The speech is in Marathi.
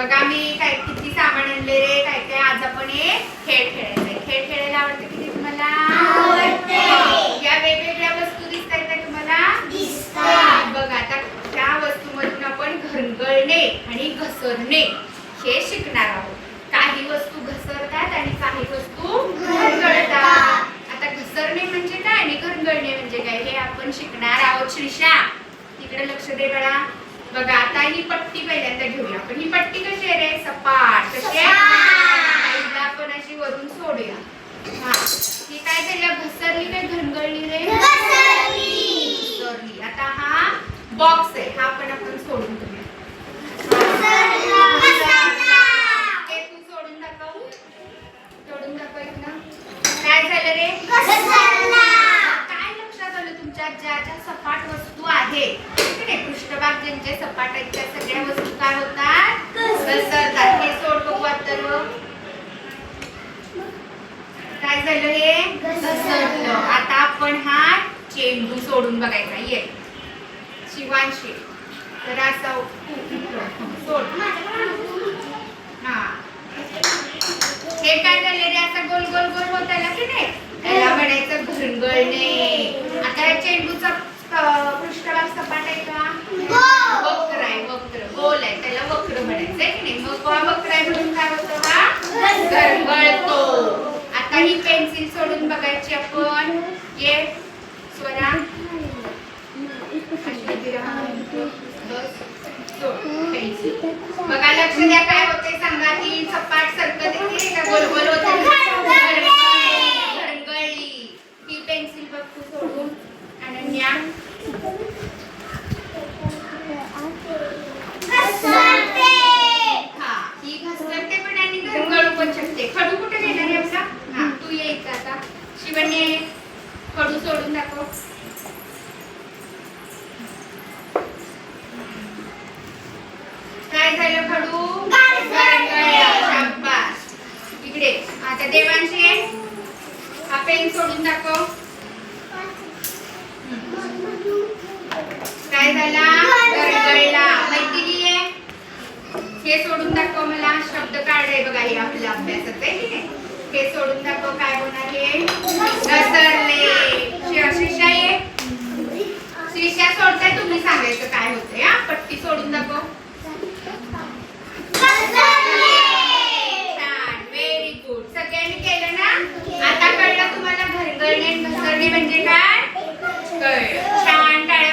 बघा मी काय किती सामान आणले रे. काय काय आज आपण हे खेळ खेळायचे. खेळ खेळायला आवडते किती तुम्हाला? आवडते. या वेगवेगळ्या वस्तू दिसतात का तुम्हाला? दिसतात. बघा आता त्या वस्तूमधून आपण घरगळणे आणि घसरणे हे शिकणार आहोत. काही वस्तू घसरतात आणि काही वस्तू घरगळतात. आता घसरणे म्हणजे काय आणि घरगळणे म्हणजे काय हे आपण शिकणार आहोत. श्रीषा तिकडे लक्ष दे बाळा. बघा आता ही पट्टी पहिल्यांदा घेऊया आपण. ही पट्टी कशी आहे रे? सपाट. कशी आहे? हिला आपण अशी वरून सोडूया. हा ही काय झाली? घसरली काय घरगळली रे? घसरली. आता हा बॉक्स आहे हा पण आपण सोडून घेऊया. सोडून दाखव ना. काय झालं रे? काय लक्षात आलं तुमच्या? ज्या ज्या सपाट वस्तू आहेत पृष्ठभाग ज्यांचे सपाट आहेत त्या सगळ्या वस्तू काय होतात? घसरतात. हे सोड बघू आता. काय झालं? हे घसरलं. आता आपण हा चेंडू सोडून बघायचा. ये शिवांशी तर असा सोड. हा हे काय झाले रे? असा गोल गोल गोल होत आला की नाही त्याला म्हणायचं घरगळणे. आता या चेंडूचा पृष्ठभाग सपाट आहे का? वक्र आहे. वक्र गोल आहे त्याला वक्र म्हणायचं आहे की नाही. मग वक्र आहे म्हणून काय होतं? हा घरगळतो. आता ही पेन्सिल सोडून बघायची आपण. ये स्वरा बघा लक्ष द्या. काय होते सांगा? ती सपाट सरकत येते का गोल गोल होते? घरगळली. ही पेन्सिल बघ तू सोडून. अनन्या हा ही घसरते पण आणि घरगळू पण शकते. खडू कुठे घेणार आहे आपला? हा तू यायचं आता. शिवण्य खडू सोडून दाखव. काय झालं? खडू शाबास. इकडे आता देवांशी हा पेन सोडून दाखव. काय झाला? घरगळला. मैथिली आहे हे सोडून दाखव मला. शब्द काढ आहे बघा हे आपल्या अभ्यासात आहे की नाही. हे सोडून दाखव. काय होणार? हे घसरले. श्रीषा ये. श्रीषा सोडताय तुम्ही